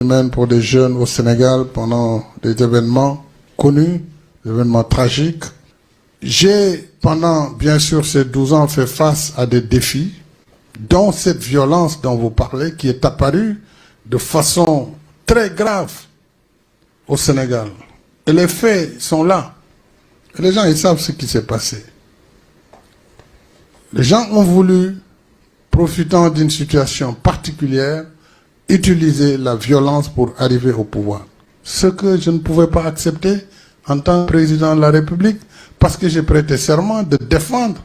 humaine pour les jeunes au Sénégal pendant des événements connus, des événements tragiques. J'ai, pendant bien sûr ces 12 ans, fait face à des défis, dont cette violence dont vous parlez, qui est apparue de façon très grave au Sénégal. Et les faits sont là. Et les gens, ils savent ce qui s'est passé. Les gens ont voulu, profitant d'une situation particulière, utiliser la violence pour arriver au pouvoir. Ce que je ne pouvais pas accepter en tant que président de la République, parce que j'ai prêté serment de défendre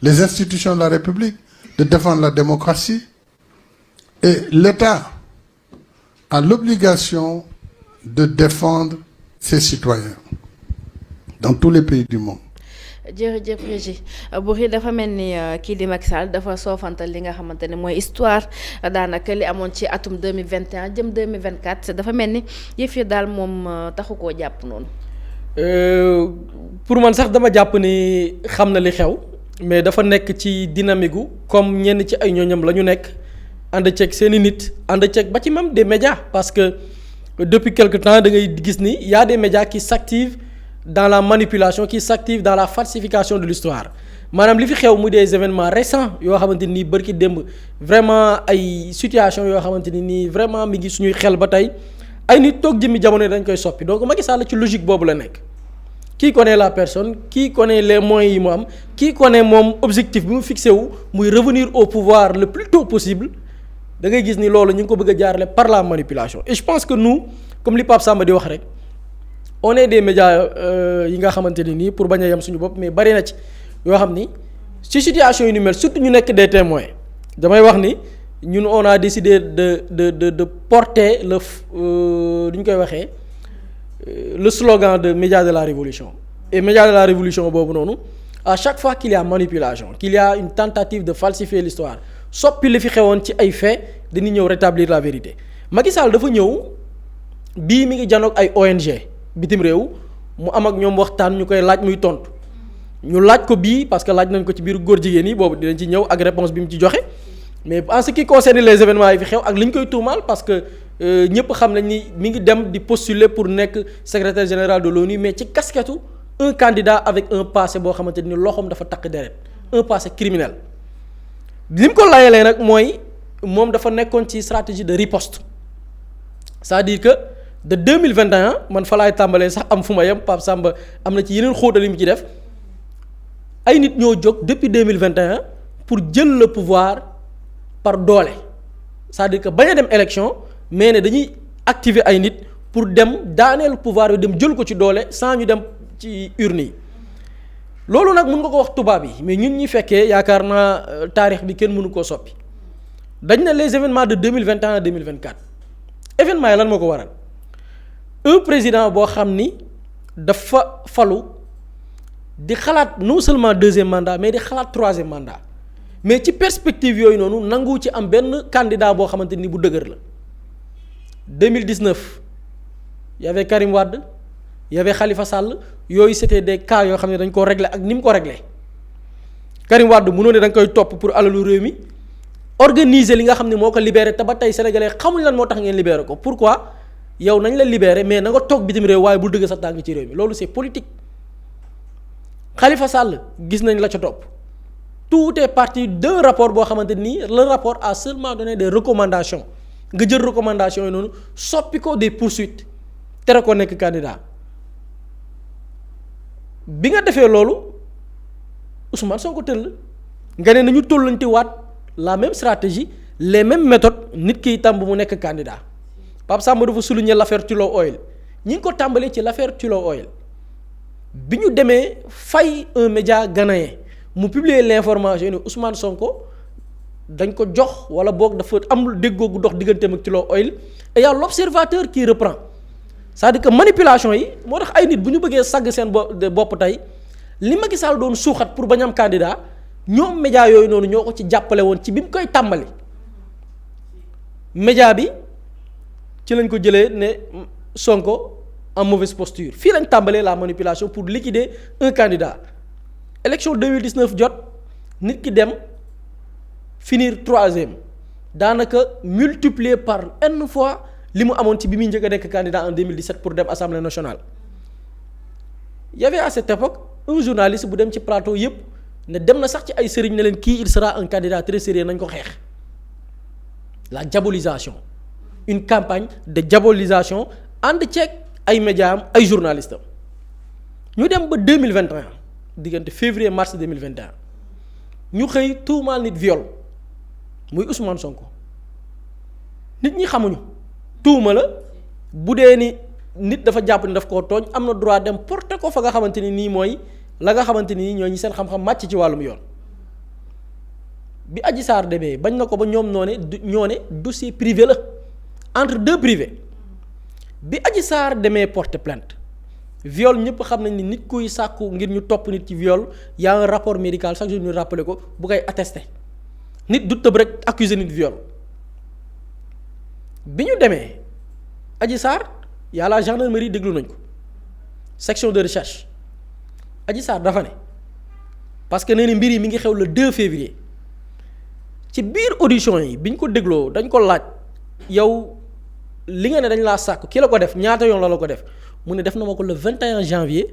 les institutions de la République, de défendre la démocratie. Et l'État a l'obligation de défendre ses citoyens dans tous les pays du monde. jërëjëf Régis Boury dafa mel ni kii di Macky Sall dafa soofantal li nga xamante ne mooy histoire daanaka li amoon ci atum 2021 jëm 2024 dafa mel ni yëf yi daal moom taxu koo jàpp noonu. pour man sax dama jàpp ni xam na li xew mais dafa nekk ci dynamique gu comme ñenn ci ay ñooñam la ñu nekk ànd ceeg seen i nit ànd ceeg ba ci même des médias parce que depuis quelque temps da ngay gis ni y a des médias qui s'activent dans la manipulation, qui s'activent dans la falsification de l'histoire maanaam li fi xew mu des événements récents yoo xamante ni bërki démb vraiment ay situation yoo xamante ni nii vraiment mi ngi suñuy xel ba tey ay nit toog jëmmi jamono dañ koy soppi donc Macky Sall ci logique boobu la nekk qui connaît la personne qui connaît les moyens yi mu am qui connaît moom objectif bi mu fixé wu muy revenir au pouvoir le plus tôt possible da ngay gis ni loolu ñu ngi ko bëgg a jaarale par la manipulation et je pense que nous comme li Pape Samba di wax rek on est des médias yi nga xamante ne nii pour bañ a yem suñu bopp mais bari na ci yoo xam ni ci situation yu ni mel surtout ñu nekk des témoins damay wax ni ñun on a décidé de porter le lu ñu koy waxee le slogan de médias de la révolution et médias de la révolution boobu noonu à chaque fois qu'il y a manipulation qu'il y a une tentative de falsifier l'histoire soppi li fi xewoon ci ay faits dañuy ñëw rétablir la vérité Macky Sall dafa ñëw bii mi ngi janoog ay ONG bitim réew mu am ak ñoom waxtaan ñu koy laaj muy tontu ñu laaj ko bii parce que laaj nañ ko ci biir góor jigéen yi boobu dinañ ci ñëw ak réponse bi mu ci joxe mais en ce qui concerne les événements yi fi xew ak li ñu koy tuumaal parce que ñëpp xam nañ ni mi ngi dem di postuler pour nekk secrétaire général de l'ONU mais ci casquette un candidat avec un passé boo xamante ni loxoom dafa takk deret un passé criminel li mu ko layalee nag mooy moom dafa nekkoon ci stratégie de riposte c'est-à-dire que de 2021 man fa laay tàmbalee sax am fu ma yem Pape Samba am na ci yeneen xóotal yi mu ci def ay nit ñoo jóg depuis 2021 pour jël le pouvoir par doole c'est-à-dire que bañ a dem élection mais ne dañuy activer ay nit pour dem daaneel pouvoir bi dem jël ko ci doole sans ñu dem ci urne yi loolu nag mun nga ko wax tubaab yi mais ñun ñi fekkee yaakaar naa taarix bi kenn mënu koo soppi dañ ne les événements de 2021 à 2024 événements yi lan moo ko waral un président boo xam ni dafa falu di xalaat non seulement deuxième mandat mais di xalaat troisième mandat mais ci perspective yooyu noonu nangu ci am benn candidat boo xamante ni bu dëgër la 2019 y avait Karim Wade y avait Khalifa Sall yooyu c'était des cas yoo xam ne dañ ko régler ak ni mu ko régler Karim Wade mënoo ne da nga koy topp pour alalu réew mi organiser li nga xam ne moo ko libéré te ba tey sénégalais xamuñ lan moo tax ngeen libéré ko pourquoi yow nañ la libéré mais na nga toog bitim réew waaye bul dëgg sa tànk ci réew mi loolu c'est politique Khalifa Sall gis nañ la ca topp tout est parti d'un rapport boo xamante nii le rapport a seulement donné des recommandations nga jël recommandations yi noonu soppi ko des poursuites tere ko nekk candidat bi nga defee loolu Ousmane Sonko tëll nga ne nañu tollanti waat la même stratégie les mêmes méthodes nit ki itam bu mu nekk candidat Pape Samba dafa souligner l'affaire Tullow Oil ñi ngi ko tàmbalee ci l'affaire Tullow Oil bi ñu demee fay un média ghanéen mu publier l'information ne Ousmane Sonko dañ ko jox wala boog dafa am déggoo gu dox digganteem ak Tullow Oil et y a l'observateur qui reprend c'est-à-dire que manipulation yi moo tax ay nit bu ñu bëggee sàgg seen bopp tey li Macky Sall doon suuxat pour bañ am candidat ñoom média yooyu noonu ñoo ko ci jàppale woon ci bi mu koy tàmbali média bi ci lañ ko jëlee ne Sonko en mauvaise posture fii lañ tàmbalee la manipulation pour liquider un candidat élection 2019 jot nit ki dem finir troisième daanaka multiplier par n fois li mu amoon ci bi muy njëkk a nekk candidat en 2017 pour dem assemblée nationale. Y avait à cette époque un journaliste bu dem ci plateau yëpp ne dem na sax ci ay sëriñ ne leen kii il sera un candidat très sérieux nañ ko xeex. La diabolisation une campagne de diabolisation ànd ceeg ay médias am ay journalistes am ñu dem ba 2021 diggante février mars 2021 ñu xëy tuumaal nit viol muy Ousmane Sonko nit ñi xamuñu tuuma la bu dee ni nit dafa jàpp ni daf koo tooñ am na droit dem porter ko fa nga xamante ni nii mooy la nga xamante ni ñoo ñi seen xam-xam màcc ci wàllum yoon bi Adji Sarr demee bañ na ko ba ñoom ñoo ne dossier privé la entre deux privés bi Adji Sarr demee porter plainte viol ñëpp xam nañ ni nit kuy sàkku ngir ñu topp nit ci viol y a un rapport médical chaque jour ñu rappelé ko bu koy attesté nit du tëb rek accuser nit viol bi ñu demee Adji Sarr y a la gendarmerie déglu nañ ko section de recherche Adji Sarr dafa ne parce que nee na mbir yi mi ngi xew le 2 février ci biir audition yi bi ñu ko dégloo dañ ko laaj yow li nga ne dañ laa sàkk ki la ko def ñaata yoon la ko def mu ne def na ma ko le 21 janvier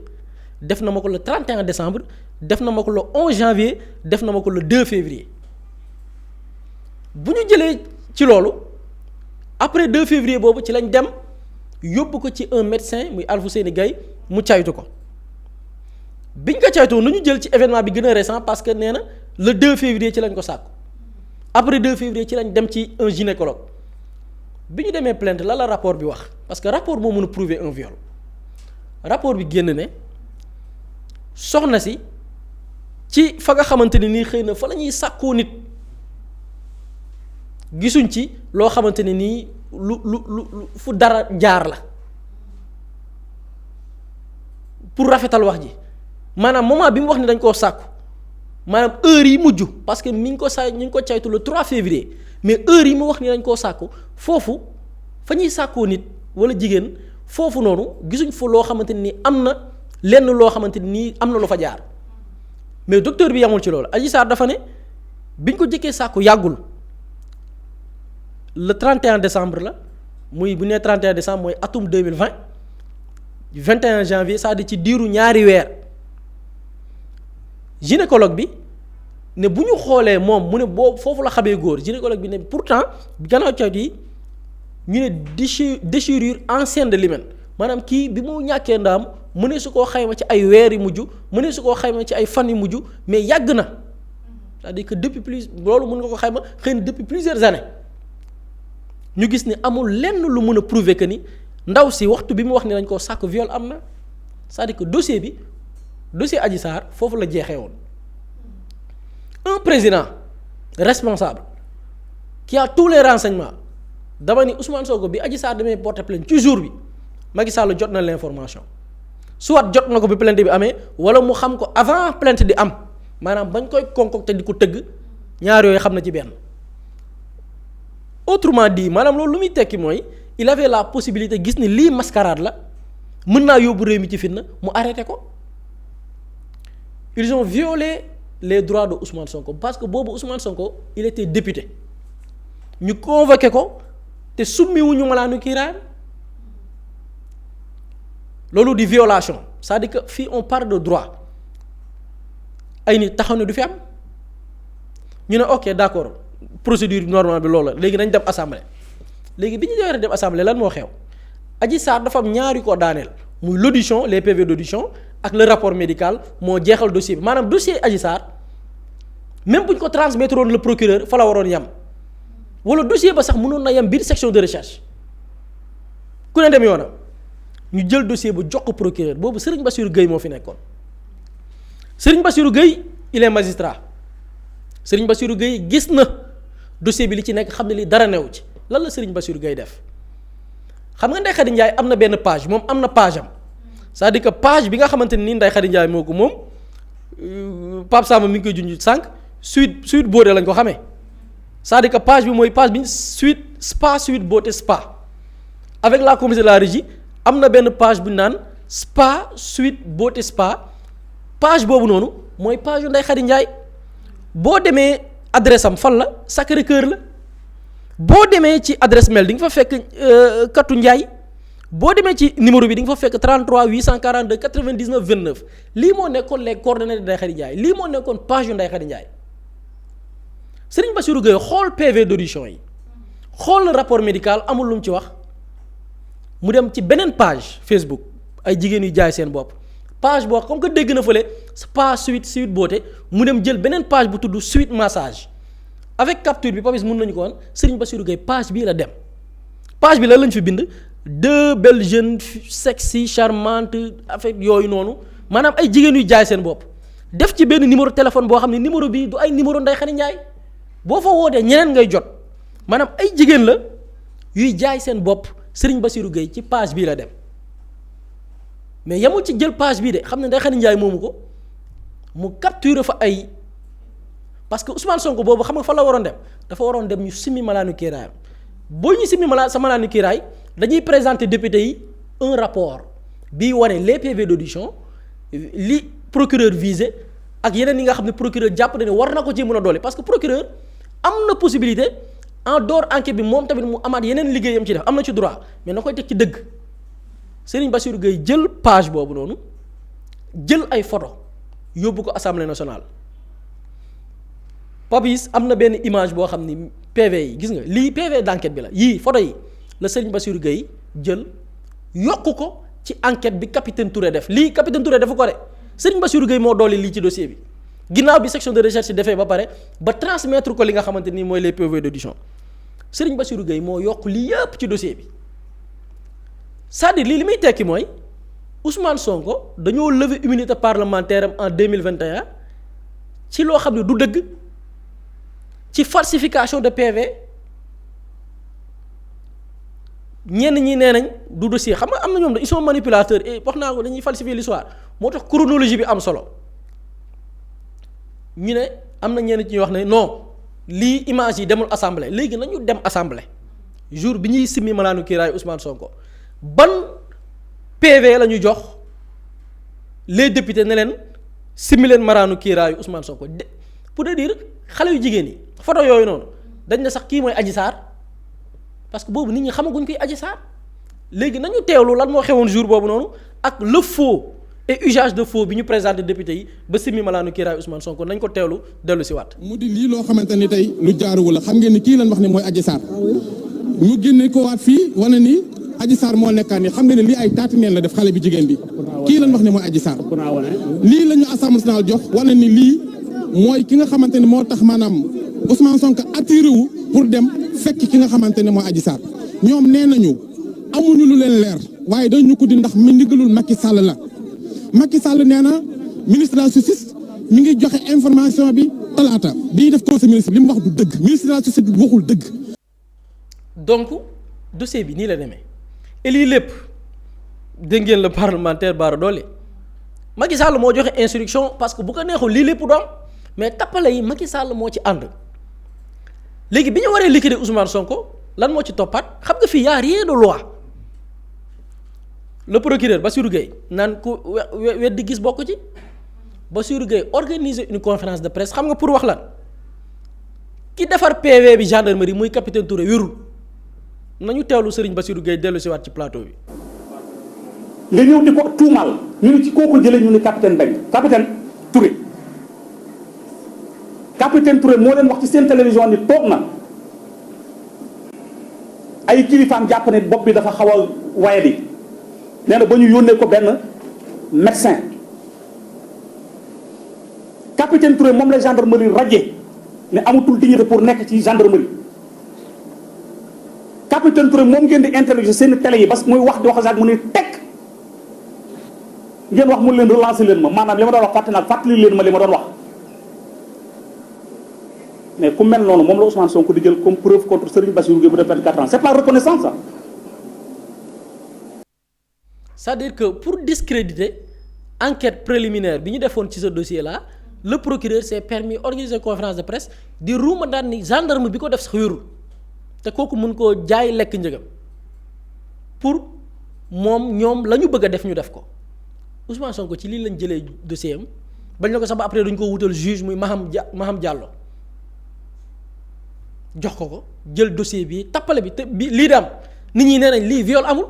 def na ma ko le 31 décembre def na ma ko le 11 janvier def na ma ko le 2 février bu ñu jëlee ci loolu après 2 février boobu ci lañ dem yóbbu ko ci un médecin muy Alfousseyni Gaye mu caytu ko biñ ko caytoo nu ñu jël ci événement bi gën a récent parce que nee na le 2 février ci lañ ko sàkku après 2 février ci lañ dem ci un gynécologue bi ñu demee plainte la rapport bi wax parce que rapport moo mën a prouver un viol rapport bi génn ne soxna si ci fa nga xamante ne nii xëy na fa la ñuy sàkkoo nit gisuñ ci loo xamante ne nii lu fu dara jaar la pour rafetal wax ji maanaam moment bi mu wax ni dañ koo sàkku maanaam heure yi mujj parce que mi ngi ko ñu ngi ko caytu le 3 février mais heure yi mu wax ni dañ koo sàkku foofu fa ñuy sàkkoo nit wala jigéen foofu noonu gisuñ fa loo xamante ni am na lenn loo xamante ni am na lu fa jaar mais docteur bi yamul ci loolu Adji Sarr dafa ne biñ ko jëkkee sàkku yàggul le 31 décembre la muy bu nee 31 décembre mooy atum 2020 21 janvier c'est-à-dire ci diiru ñaari weer gynécologue bi ne bu ñu xoolee moom mu ne boo foofu la xamee góor gynécologue bi ne pourtant gannaaw caytu yi ñu ne déchirure ancienne de l'hymen maanaam kii bi mu ñàkkee ndaam mu ne su koo xayma ci ay weer yu mujj mu ne su koo xayma ci ay fan yu mujj mais yàgg na c'est-à-dire que depuis loolu mën nga ko xayma xëy na depuis plusieurs années ñu gis ni amul lenn lu mën a prouver que ni ndaw si waxtu bi mu wax ni dañ koo sàkk viol am na c'est-à-dire que dossier Adji Sarr foofu la jeexee woon un président responsable qui a tous les renseignements dama ni Ousmane Sonko bi Adji Sarr demee porter plainte ci jour bi Macky Sall jot na l'information soit jot na ko bi plainte bi amee wala mu xam ko avant plainte di am maanaam bañ koy concocter di ko tëgg ñaar yooyu xam na ci benn autrement dit maanaam loolu lu muy tekki mooy il avait la possibilité gis ni lii mascarade la mën naa yóbbu réew mi ci fitna mu arrêté ko ils ont violé les droits de Ousmane Sonko parce que boobu Ousmane Sonko il était député ñu convoqué ko te summiwuñu malaanu kiiraayam loolu di violation c'est-à-dire que fii on parle de droit ay nit taxaw ne du fi am ñu ne ok d'accord procédure normale bi loolu la léegi nañ dem assemblée léegi bi ñu war a dem assemblée lan moo xew Adji Sarr dafa am ñaari ko daaneel muy l'audition les PV d'audition ak le rapport médical moo jeexal dossier bi maanaam dossier Adji Sarr même bu ñu ko transmettre woon le procureur fa la waroon yem wala dossier ba sax mënoon na yem biir section de recherche ku ne dem yoonam ñu jël dossier bu jox ko procureur boobu Serigne Bassirou Gueye moo fi nekkoon Serigne Bassirou Gueye il est magistrat Serigne Bassirou Gueye gis na dossier bi li ci nekk xam ne li dara newu ci lan la Serigne Bassirou Gueye def xam nga Ndeye Khady Ndiaye am na benn page moom am na page am c'est-à-dire que page bi nga xamante ni Ndeye Khady Ndiaye moo ko moom Pape Samba mi ngi koy junj sànq suite beauté lañ ko xamee c'est-à-dire que page bi mooy page bi suite beauté spa avec la commission de la régie am na benn page bu ñu naan spa suite beauté spa page boobu noonu mooy page yu Ndeye Khady Ndiaye boo demee adresse am fan la Sacré-Cœur la boo demee ci adresse mail di nga fa fekk Katou Ndiaye boo demee ci numéro bi di nga fa fekk 33 842 99 29 lii moo nekkoon les coordonnées de Ndeye Khady Ndiaye lii moo nekkoon page yu Ndeye Khady Ndiaye Serigne Bassirou Gueye xool PV d'audition yi xool rapport médical amul lu mu ci wax mu dem ci beneen page Facebook ay jigéen yu jaay seen bopp page boo comme que dégg na fële page suite beauté mu dem jël beneen page bu tudd suite massage avec capture bi Papis mën nañu ko woon Serigne Bassirou Gueye page bii la dem page bi la lañ fi bind 2 belles jeunes sexy charmantes avec yooyu noonu maanaam ay jigéen yu jaay seen bopp def ci benn numéro téléphone boo xam ne numéro bii du ay numéro Ndeye Khady Ndiaye boo fa wootee ñeneen ngay jot maanaam ay jigéen la yuy jaay seen bopp Serigne Bassirou Gueye ci page bii la dem mais yamul ci jël page bii de xam ne Ndeye Khady Ndiaye moomu ko mu capturer fa ay parce que Ousmane Sonko boobu xam nga fa la waroon dem dafa waroon dem ñu simmi malaanu kiiraayam boo ñu simmi sa malaanu kiiraay dañuy présenter député yi un rapport bii wane les PV d'audition li procureur visé ak yeneen yi nga xam ne procureur jàpp na ne war na ko ci mën a doole parce que procureur am na possibilité en dehors enquête bi moom tamit mu amaat yeneen liggéeyam ci def am na ci droit mais na koy teg ci dëgg Serigne Bassirou Gueye jël page boobu noonu jël ay photo yóbbu ko assemblée nationale Papis am na benn image boo xam ni PV yi gis nga lii PV d'enquête bi la yii photo yi la Serigne Bassirou Gueye jël yokk ko ci enquête bi capitaine Touré def lii capitaine Touré dafa ko de Serigne Bassirou Gueye moo dolli lii ci dossier bi ginnaaw bi section de recherche defee ba pare ba transmettre ko li nga xamante ni mooy les PV d'audition Serigne Bassirou Gueye moo yokk lii yëpp ci dossier bi c'est-à-dire lii li muy tekki mooy Ousmane Sonko dañoo lever immunité parlementaire am en 2021 ci loo xam ne du dëgg ci falsification de PV ñenn ñi nee nañ du dossier xam nga am na ñoom ils sont manipulateurs et wax naa ko dañuy falsifier l'histoire moo tax chronologie bi am solo ñu ne am na ñenn ci ñuy wax ne non lii image yi demul assemblée léegi nañu dem assemblée jour bi ñuy simmi malaanu kiiraay Ousmane Sonko ban PV la ñu jox les députés ne leen simmi leen malaanu kiiraayu Ousmane Sonko de pour te dire xale yu jigéen yi photo yooyu noonu dañ ne sax kii mooy Adji Sarr parce que boobu nit ñi xamaguñ koy Adji Sarr léegi nañu teewlu lan moo xewoon jour boobu noonu ak le faux et usage de faux bi ñu présenté député yi ba simmi malaanu kiiraayu Ousmane Sonko nañ ko teewlu dellu si waat. mu di lii loo xamante ni tey lu jaaruwul la xam ngeen ni kii lañ wax ne mooy Adji Sarr ñu génne ko waat fii wane ni Adji Sarr moo nekkaan ni xam ngeen ne lii ay taati neen la def xale bi jigéen bi kii lañ wax ne mooy Adji Sarr lii la ñu Assemblée nationale jox wane ni lii mooy ki nga xamante ni moo tax maanaam Ousmane Sonko attiré wu pour dem fekk ki nga xamante ne mooy Adji Sarr ñoom nee nañu amuñu lu leen leer waaye dañu ko di ndax mi ndigalul Macky Sall la Macky Sall nee na ministre de la justice mi ngi joxe information bi talaata bi def conseil ministre li mu wax du dëgg ministre de la justice bi waxul dëgg. donc dossier bi nii la demee et lii lépp dégg ngeen le parlementaire Bara Dolly Macky Sall moo joxe instruction parce que bu ko neexul lii lépp doom mais tappale yi Macky Sall moo ci ànd léegi bi ñu waree liquider Ousmane Sonko lan moo ci toppaat xam nga fii y a rien de loi le procureur Bassirou Gueye naan ku weddi gis bokk ci Bassirou Gueye organiser une conférence de presse xam nga pour wax lan ki defar PV bi gendarmerie muy capitaine Touré wérul nañu teewlu Serigne Bassirou Gueye dellu si waat ci plateau bi. nga ñëw di ko tuumaal ñu ne ci kooku jëlee ñu ne capitaine Touré capitaine Touré moo leen wax ci seen télévision ni toog na ay kilifaam jàpp ne bopp bi dafa xaw a wayadi nee na ba ñu yónnee ko benn médecin capitaine Touré moom la gendarmerie radié ne amatul dignité pour nekk ci gendarmerie capitaine Touré moom ngeen di interroger seen télé yi parce que muy wax di wax ak mu ne tekk ngeen wax mu leen relancer leen ma maanaam li ma doon wax fàttali leen ma li ma doon wax mais ku mel noonu moom la Ousmane Sonko di jël comme preuve contre Serigne Bassirou Gueye bu def 24 ans c'est pas reconnaissance ça. c'est-à-dire que pour discréditer enquête préliminaire bi ñu defoon ci ce dossier là le procureur s'est permis organiser conférence de presse di ruuma daan ni gendarme bi ko def sax wérul te kooku mun koo jaay lekk njëgam pour moom ñoom la ñu bëgg a def ñu def ko Ousmane Sonko ci lii lañ jëlee dossier am bañ na ko sax ba après duñ ko wutal juge muy Maham Diallo jox ko jël dossier bi tappale bi te bi lii di am nit ñi nee nañ lii viol amul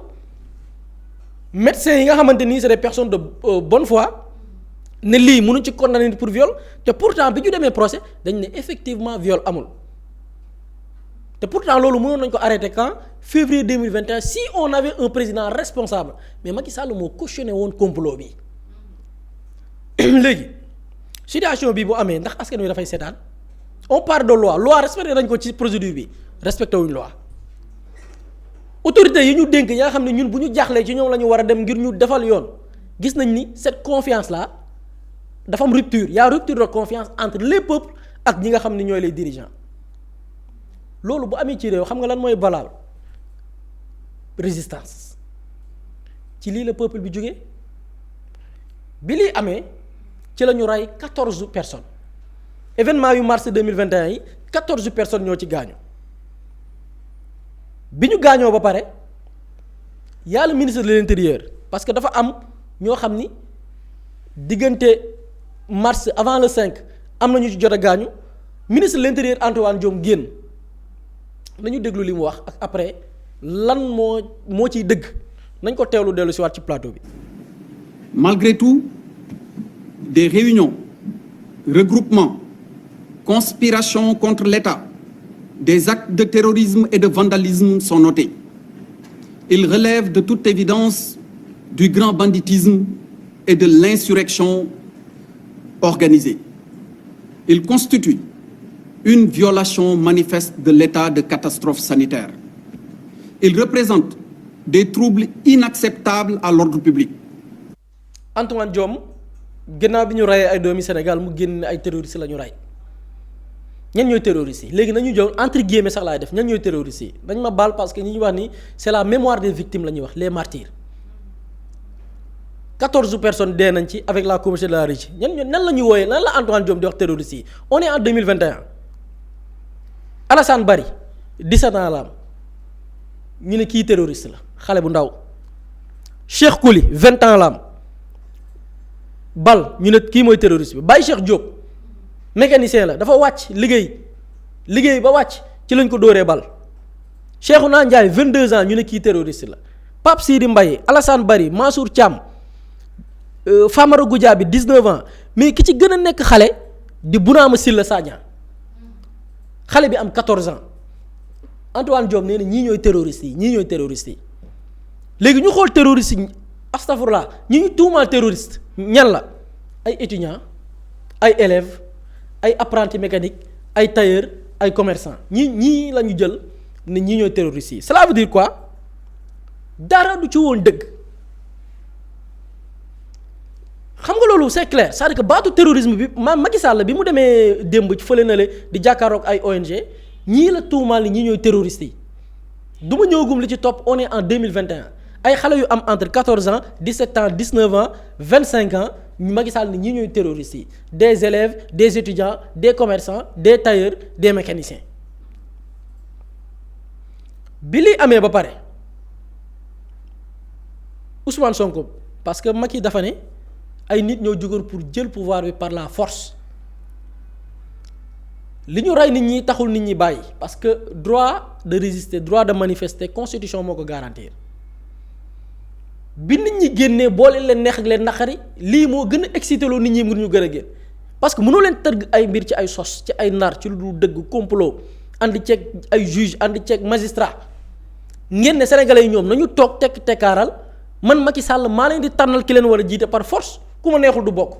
médecins yi nga xamante ni c'est des personnes de bonne foi ne lii mënuñ ci condamner pour viol te pourtant bi ñu demee procès dañ ne effectivement viol amul te pourtant loolu mënoon nañ ko arrêter quand février 2021 si on avait un président responsable mais Macky Sall moo cautionné woon complot bi léegi situation bi bu amee ndax askan wi dafay seetaan on parle de loi respecté nañ ko ci procédure bi respecté wuñ loi autorités yi ñu dénk yaa xam ne ñun bu ñu jaaxlee ci ñoom la ñu war a dem ngir ñu defal yoon gis nañ ni cette confiance là dafa am rupture y a rupture de confiance entre les peuples ak ñi nga xam ne ñooy les dirigeants loolu bu amee ci réew xam nga lan mooy valable résistance ci lii la peuple bi jógee bi lii amee ci la ñu rey 14 personnes événement yu mars 2021 yi 14 personnes ñoo ci gaañu bi ñu gaañoo ba pare y a le ministre de l'intérieur parce que dafa am ñoo xam ni diggante mars avant le 5 am na ñu ci jot a gaañu ministre de l'intérieur Antoine Diome génn nañu déglu li mu wax ak après lan moo ciy dëgg nañ ko teewlu dellu si waat ci plateau bi. Malgré tout, des réunions, regroupements, conspirations contre l'État, des actes de terrorisme et de vandalisme sont notés. Ils relèvent de toute évidence du grand banditisme et de l'insurrection organisée. Ils constituent une violation manifeste de l'état de catastrophe sanitaire. Ils représentent des troubles inacceptables à l'ordre public. Antoine Diome gannaaw bi ñu reyee ay doomi Sénégal mu génn ay terroristes la ñu rey ñan ñooy terroristes yi léegi nañu jël entre guillemets sax laay def ñan ñooy terroristes yi dañ ma baal parce que ñi ñuy wax ni c'est la mémoire des victimes la ñuy wax les martyrs 14 personnes dee nañ ci avec la communauté de la régie nan la ñuy wooyee nan la Antoine Diome di wax terroristes yi on est en 2021 Alassane Bari 17 ans la am ñu ne kii terroriste la xale bu ndaw Cheikh Kouly 20 ans la am bal ñu ne kii mooy terroriste bi Baye Cheikh Diop mécanicien la dafa wàcc liggéey ba wàcc ci lañ ko dóoree bal Cheikhouna Ndiaye 22 ans ñu ne kii terroriste la Pape Sidi Mbaye Alassane Bari Mansour Thiam Famara Goudiaby 19 ans mais ki ci gën a nekk xale di Bounama Silla Sagna xale bi am 14 ans Antoine Diome nee na ñii ñooy terroristes yi léegi ñu xool terroristes yi astafurlah ñi ñu tuumaal terroriste ñan la ay étudiants ay élèves ay apprentis mécaniques ay tailleurs ay commerçants ñii la ñu jël ne ñii ñooy terroristes yi cela veut dire quoi dara du ci woon dëgg xam nga loolu c'est clair c'est-à-dire que baatu terrorisme bi Macky Sall bi mu demee démb ci fële na le di jàkkaaroog ay ONG ñii la tuumaal ni ñii ñooy terroristes yi du ma ñëwagum li ci topp on est en 2021 ay xale yu am entre 14 ans 17 ans 19 ans 25 ans Macky Sall ni ñii ñooy terroristes yi des élèves des étudiants des commerçants des tailleurs des mécaniciens bi li amee ba pare Ousmane Sonko parce que Macky dafa ne ay nit ñoo jógoon pour jël pouvoir bi par la force li ñu rey nit ñi taxul nit ñi bàyyi parce que droit de résister droit de manifester constitution moo ko garantir bi nit ñi génnee boole leen neex ak leen naqari lii moo gën a excité loo nit ñi ngir ñu gën a génn parce que mënoo leen tëgg ay mbir ci ay sos ci ay nar ci lu dul dëgg complot andi ceeg ay juge andi ceeg magistrat ngeen ne sénégalais yi ñoom nañu toog tekkaaral man Macky Sall maa leen di tànnal ki leen war a jiite par force ku ma neexul du bokk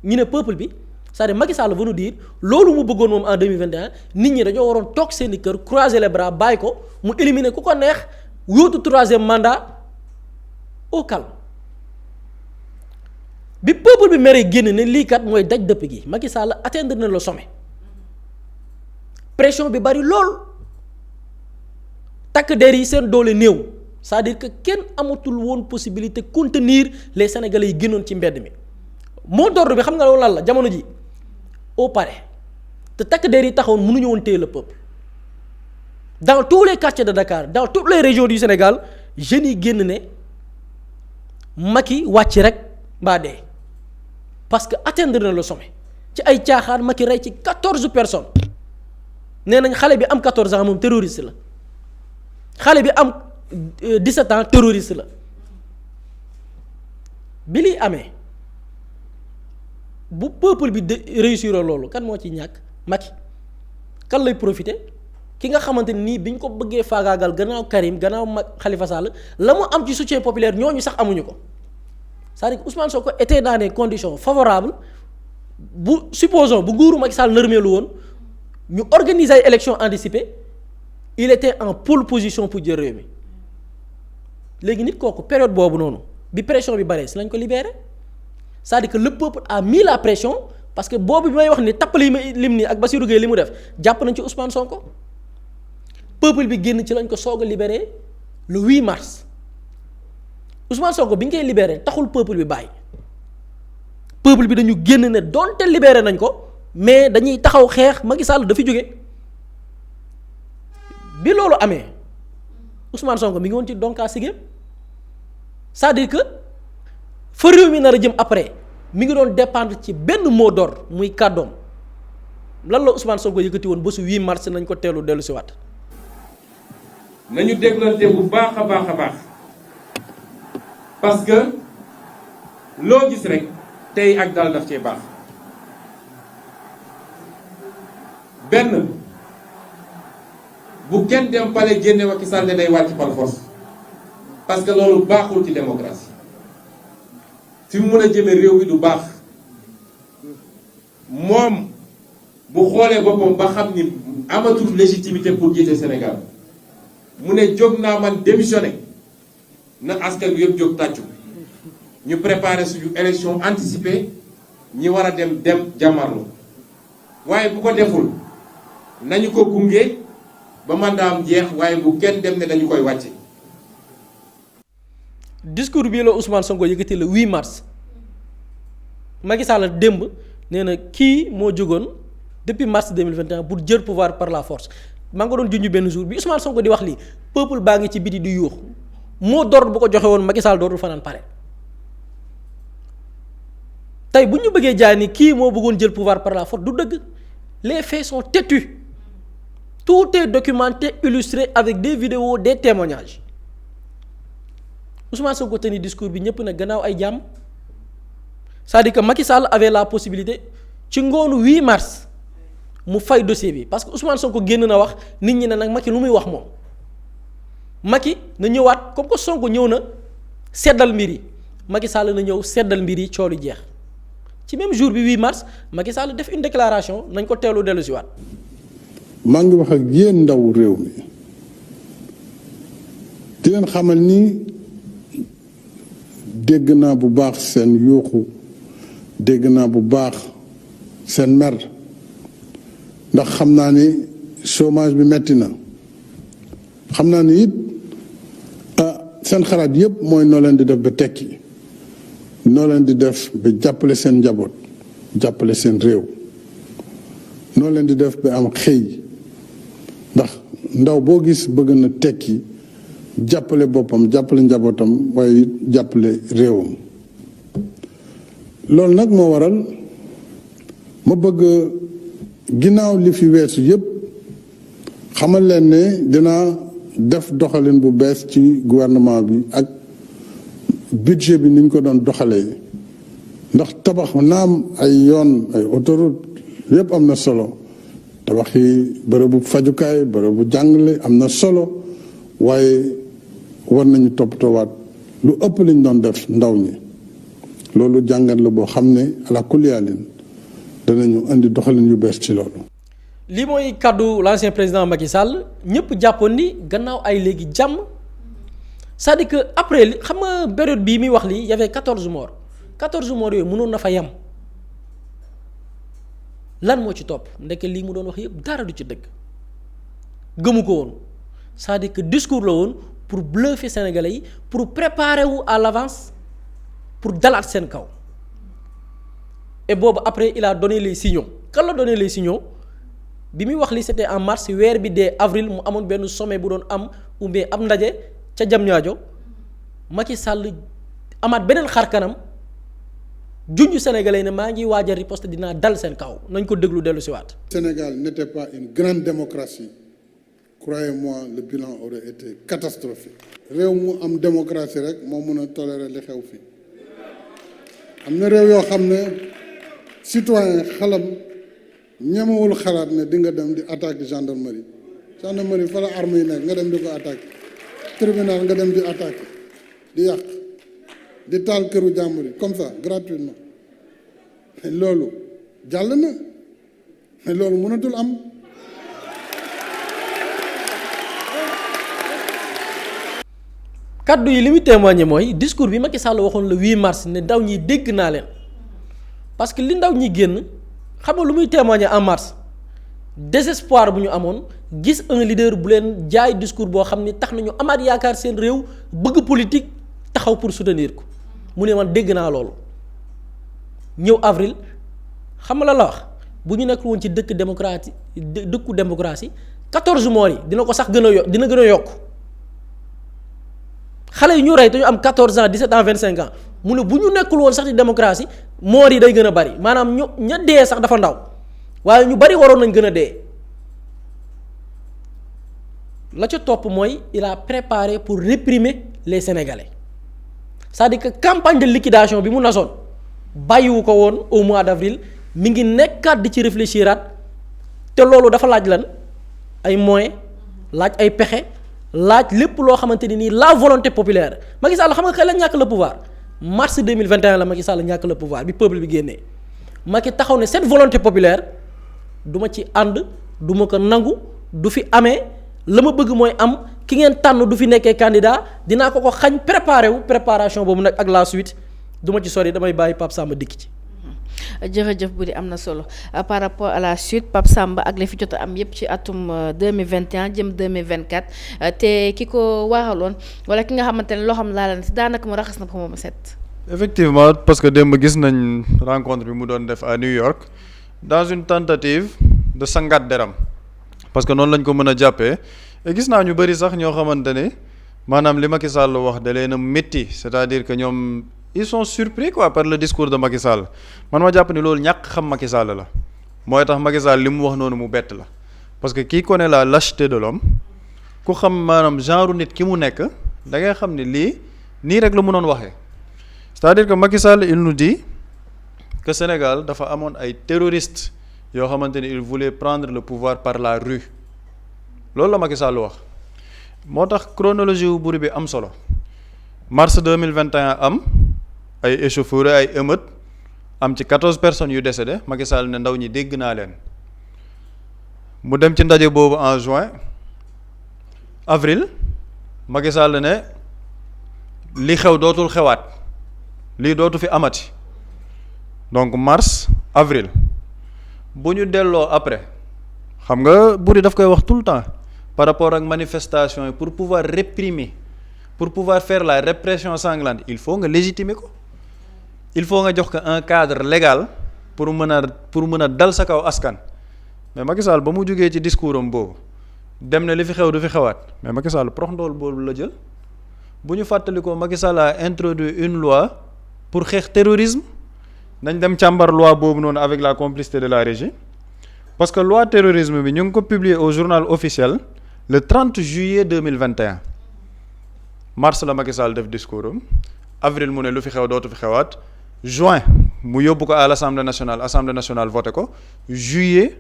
ñu ne peuple bi c'est-à-dire Macky Sall veut nous dire loolu mu bëggoon moom en 2021 nit ñi dañoo waroon toog seeni kër croiser les bras bàyyi ko mu éliminer ku ko neex yóotu troisième mandat au calme bi peuple bi meree génn ne lii kat mooy daj dëpp gi Macky Sall atteindre na le sommet pression bi bari lool takk der yi seen doole néew c'est-à-dire que kenn amatul woon possibilité contenir les sénégalais yi génnoon ci mbedd mi mot d'ordre bi xam nga loolu lan la jamono ji au palais te takk der yi taxawoon mënuñu woon téye le peuple dans tous les quartiers de Dakar dans toutes les régions du Sénégal jeunes yi génn ne Macky wàcc rek mbaa dee parce que atteindre na le sommet ci ay caaxaan Macky rey ci 14 personnes nee nañ xale bi am 14 ans moom terroriste la xale bi am 17 ans terroriste la bi liy amee bu peuple bi de réussir loolu kan moo ci ñàkk Macky kan lay profiter ki nga xamante ni bi ñu ko bëggee faagaagal gannaaw Karim gannaaw Khalifa Sall la mu am ci soutien populaire ñooñu sax amuñu ko c'est-à-dire que Ousmane Sonko était dans des conditions favorables bu supposons bu nguuru Macky Sall nërmeelu woon ñu organiser ay élections anticipées il était en pole position pour jël réew mi léegi nit kooku période boobu noonu bi pression bi baree si lañ ko libéré c'est-à-dire que le peuple a mis la pression parce que boobu bi may wax ni tappale yi ma lim nii ak Bassirou Gueye li mu def jàpp nañ ci Ousmane Sonko peuple bi génn ci lañ ko soog a libéré le 8 mars Ousmane Sonko bi ñu koy libéré taxul peuple bi bàyyi peuple bi dañu génn ne donte libéré nañ ko mais dañuy taxaw xeex Macky Sall dafi jóge bi loolu amee Ousmane Sonko mi ngi woon ci donkaa sigéem c'est-à-dire que fa réew mi nar a jëm après mi ngi doon dépendre ci benn mot d'ordre muy kàddoom lan la Ousmane Sonko yëkkati woon ba su 8 mars nañ ko teelu dellu si waat nañu déglante bu baax a baax a baax parce que loo gis rek tey ak dal daf cee baax benn bu kenn dem pale génne Macky Sall ne day wàcc par force parce que loolu baaxul ci démocratie fi mu mën a jëme réew mi du baax moom bu xoolee boppam ba xam ni amatul légitimité pour jiite Sénégal mu ne jóg naa man démissionné na askan bi yëpp jóg tàccu ñu préparer suñu élection anticipée ñi war a dem jàmmarlu waaye bu ko deful nañu ko gunge ba mandaam jeex waaye bu kenn dem ne dañu koy wàcce. discours bii la Ousmane Sonko yëkkati le 8 mars Macky Sall démb nee na kii moo jógoon depuis mars 2021 pour jël pouvoir par la force maa nga doon junj benn jour bi Ousmane Sonko di wax lii peuple baa ngi ci biti di yuux moo d'ordre bu ko joxe woon Macky Sall dootul fanaan pare tey bu ñu bëggee jaay ni kii moo bëggoon jël pouvoir par la force du dëgg les faits sont têtus tout est documenté illustré avec des vidéos des témoignages Ousmane Sonko teni discours bi ñëpp na gannaaw ay jàmm c'est-à-dire que Macky Sall avait la possibilité ci ngoonu 8 mars mu fay dossier bi parce que Ousmane Sonko génn na wax nit ñi ne nag Macky lu muy wax moom Macky na ñëwaat comme que Sonko ñëw na seddal mbir yi Macky Sall na ñëw seddal mbir yi coolu jeex ci même jour bi 8 mars Macky Sall def une déclaration nañ ko teelu dellu si waat maa ngi wax ak yéen ndaw réew mi di leen xamal ni dégg naa bu baax seen yuuxu dégg naa bu baax seen mer ndax xam naa ni chômage bi metti na xam naa ni it seen xalaat yépp mooy noo leen di def ba tekki noo leen di def ba jàppale seen njaboot jàppale seen réew noo leen di def ba am xëy ndax ndaw boo gis bëgg na tekki jàppale boppam jàppale njabootam waaye jàppale réewam loolu nag moo waral ma bëgg ginnaaw li fi weesu yépp xamal leen ne dinaa def doxalin bu bees ci gouvernement bi ak budget bi ni ñu ko doon doxalee ndax tabax naam ay yoon ay autoroute yépp am na solo tabax yi bërëbu fajukaay bërëbu jàngale am na solo waaye war nañu toppatoowaat lu ëpp liñ doon def ndaw ñi loolu jàngat la boo xam ne ala kuliyaalin danañu indi doxalin yu bees ci loolu. lii mooy kàddu l'ancien président Macky Sall ñëpp jàppoon ni gannaaw ay léegi jàmm c'est-à-dire que après li xam nga période bii muy wax lii y avait 14 morts 14 morts yooyu mënoon na fa yem lan moo ci topp ndeke lii mu doon wax yëpp dara du ci dëgg gëmu ko woon c'est-à-dire que discours la woon pour bluffer Sénégalais yi pour préparer wu à l'avance pour dalaat seen kaw et boobu après il a donné les signaux kan la donné les signaux bi muy wax li c'était en mars weer bi dee avril mu amoon benn sommet bu doon am ou bien am ndaje ca Diamniadio Macky Sall amaat beneen xar kanam junj sénégalais ne maa ngi waaj a riposte dinaa dal seen kaw nañ ko déglu dellu si waat. Sénégal n'était pas une grande démocratie, croyez-moi, le bilan aurait été catastrophique. réew mu am démocratie rek moo mun a tolérer li xew fii am na réew yoo xam ne citoyen xalam ñemewul xalaat ne di nga dem di attaque gendarmerie fa la arme yi nekk nga dem di ko attaque tribunal nga dem di attaque di yàq di taal këru jàmbur yi comme ça gratuitement mais loolu jàll na mais loolu mënatul am. kaddu yi li muy témoigner mooy discours bi Macky Sall waxoon le 8 mars ne ndaw ñi dégg naa leen parce que li ndaw ñi génn xam nga lu muy témoigner en mars désespoir bu ñu amoon gis un leader bu leen jaay discours boo xam ni tax nañu amaat yaakaar seen réew bëgg politique taxaw pour soutenir ko mu ne man dégg naa loolu ñëw avril xam nga la wax bu ñu nekk woon ci dëkku démocratie 14 morts yi dina ko sax gën a dina gën a yokk. xale yi ñu rey te ñu am 14 ans 17 ans 25 ans mu ne bu ñu nekkul woon sax ci démocratie moor yi day gën a bari maanaam ña dee sax dafa ndaw waaye ñu bari waroon nañ gën a dee la ca topp mooy il a préparé pour réprimer les Sénégalais c'est-à-dire que campagne de liquidation bi mu nasoon bàyyiwu ko woon au mois d'avril mi ngi nekkaat di ci réfléchiraat te loolu dafa laaj lan ay moyens laaj ay pexe. laaj lépp loo xamante ni nii la volonté populaire Macky Sall xam nga xëy la ñàkk le pouvoir mars 2021 la Macky Sall ñàkk le pouvoir bi peuple bi génnee Macky taxaw ne cette volonté populaire du ma ci ànd du ma ko nangu du fi amee la ma bëgg mooy am ki ngeen tànn du fi nekkee candidat dinaa ko xañ préparation boobu nag ak la suite du ma ci sori damay bàyyi Pape Samba dikk ci. jërëjëf bu di am na solo par rapport à la suite Pape Samba ak li fi jot am yépp ci atum 2021 jëm 2024 te ki ko waaraloon wala ki nga xamante ne loo xam laa leen si daanaka mu raxas na ko moom set. effectivement parce que démb gis nañ rencontre bi mu doon def à New York dans une tentative de sangat deram parce que noonu lañ ko mën a jàppee et gis naa ñu bëri sax ñoo xamante ne maanaam li Macky Sall wax da leen a métti c'est-à-dire que ñoom. Ils sont surpris quoi par le discours de Macky Sall man ma jàpp ni loolu ñàkk xam Macky Sall la mooy tax Macky Sall li mu wax noonu mu bett la parce que qui connaît la lâcheté de l'homme ku xam maanaam genre nit ki mu nekk da ngay xam ni lii nii rek la mënoon waxee c'est-à-dire que Macky Sall il nous dit que Sénégal dafa amoon ay terroristes yoo xamante ni il voulait prendre le pouvoir par la rue loolu la Macky Sall wax moo tax chronologie wu buri bi am solo mars 2021 am ay échauffourées ay émeutes am ci 14 personnes yu décédé Macky Sall ne ndaw ñi dégg naa leen mu dem ci ndaje boobu en juin avril Macky Sall ne li xew dootul xewaat lii dootu fi amati donc mars avril bu ñu delloo après xam nga buri daf koy wax tout le temps par rapport ak manifestation yi pour pouvoir réprimer pour pouvoir faire la répression sanglante il faut nga légitimer ko il faut nga jox ko un cadre légal pour mën a dal sa kaw askan mais Macky Sall ba mu jógee ci discours am boobu dem na li fi xew du fi xewaat mais Macky Sall prox ndool boobu la jël bu ñu fàttalikoo Macky Sall a introduit une loi pour xeex terrorisme nañ dem càmbar loi boobu noonu avec la complicité de la régie parce que loi terrorisme bi ñu ngi ko publier au journal officiel le 30 juillet 2021 mars la Macky Sall def discours am avril mu ne lu fi xew dootu fi xewaat juin mu yóbbu ko à l'Assemblée nationale voté ko juillet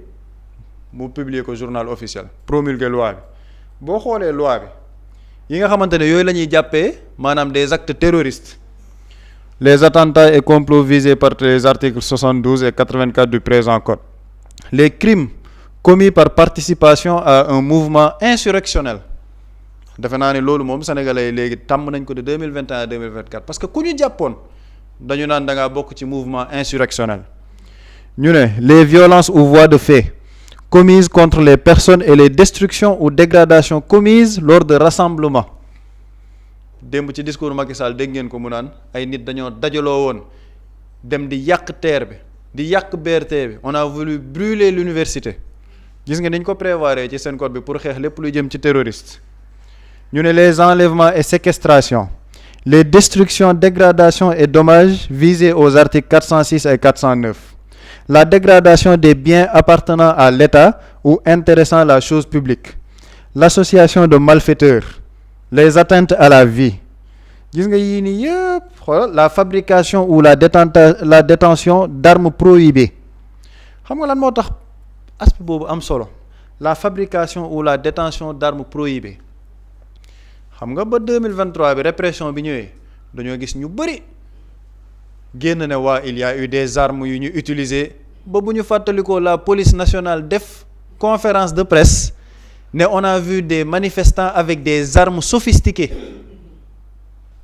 mu publier ko journal officiel promulguer loi bi boo xoolee loi bi yi nga xamante ne yooyu la ñuy jàppee maanaam des actes terroristes les attentats et complots visés par les articles 72 et 84 du présent code les crimes commis par participation à un mouvement insurrectionnel defe naa ne loolu moom sénégalais yi léegi tàmm nañ ko de 2021 à 2024 parce que ku ñu jàppoon dañu naan da ngaa bokk ci mouvement insurrectionnel ñu ne les violences ou voies de fait commises contre les personnes et les destructions ou dégradations commises lors de rassemblements démb ci discours Macky Sall dégg ngeen ko mu naan ay nit dañoo dajaloo woon dem di yàq terre bi di yàq BRT bi on a voulu brûler l'université gis nga niñ ko prévoir ci seen code bi pour xeex lépp luy jëm ci terroriste ñu ne les enlèvements et séquestrations les destructions, dégradations et dommages visés aux articles 406 et 409, la dégradation des biens appartenant à l'État ou intéressant la chose publique, l'association de malfaiteurs, les atteintes à la vie. Gis nga yii nii yëpp xoolal la fabrication ou la détention d'armes prohibées. Xam nga lan moo tax aspect boobu am solo, la fabrication ou la détention d'armes prohibées. Xam nga ba 2023 bi répression bi ñëwee dañoo gis ñu bëri génn ne waa il y a eu des armes yu ñu utiliser ba bu ñu fàttalikoo la police nationale def conférence de presse ne on a vu des manifestants avec des armes sophistiquées.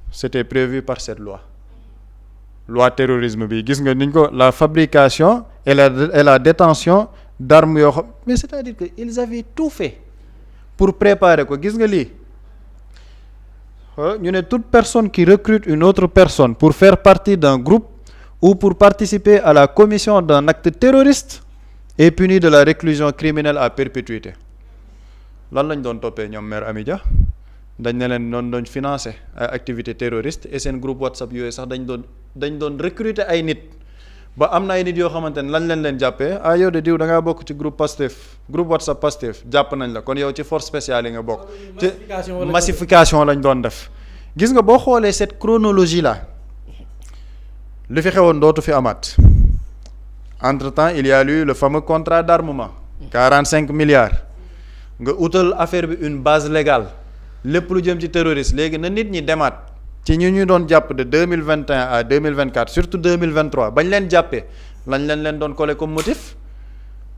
C'était prévu par cette loi terrorisme bi gis nga niñ ko la fabrication et la détention d'armes yoo xam mais c'est-à-dire que ils avaient tout fait pour préparer ko. Gis nga lii ñu ne toute personne qui recrute une autre personne pour faire partie d'un groupe ou pour participer à la commission d'un acte terroriste est puni de la réclusion criminelle à perpétuité. Lan lañ doon toppee ñoom maire Amy Dia dañ ne leen noonu doon financer ay activités terroristes et seen groupe WhatsApp yooyu sax dañ doon recruter ay nit ba am na ay nit yoo xamante ne lañ leen jàppee yow de diw da ngaa bokk ci groupe WhatsApp Pastef jàpp nañ la kon yow ci force spéciale yi nga bokk. ci massification lañ doon def. gis nga boo xoolee cette chronologie là li fi xewoon dootu fi amaat entre-temps il y a eu le fameux contrat d'armement 45 milliards nga utal affaire bi une base légale. lépp lu jëm ci terroriste léegi na nit ñi demaat ci ñu doon jàpp de 2021 à 2024 surtout 2023 bañ leen jàppee lañ leen doon coller comme motif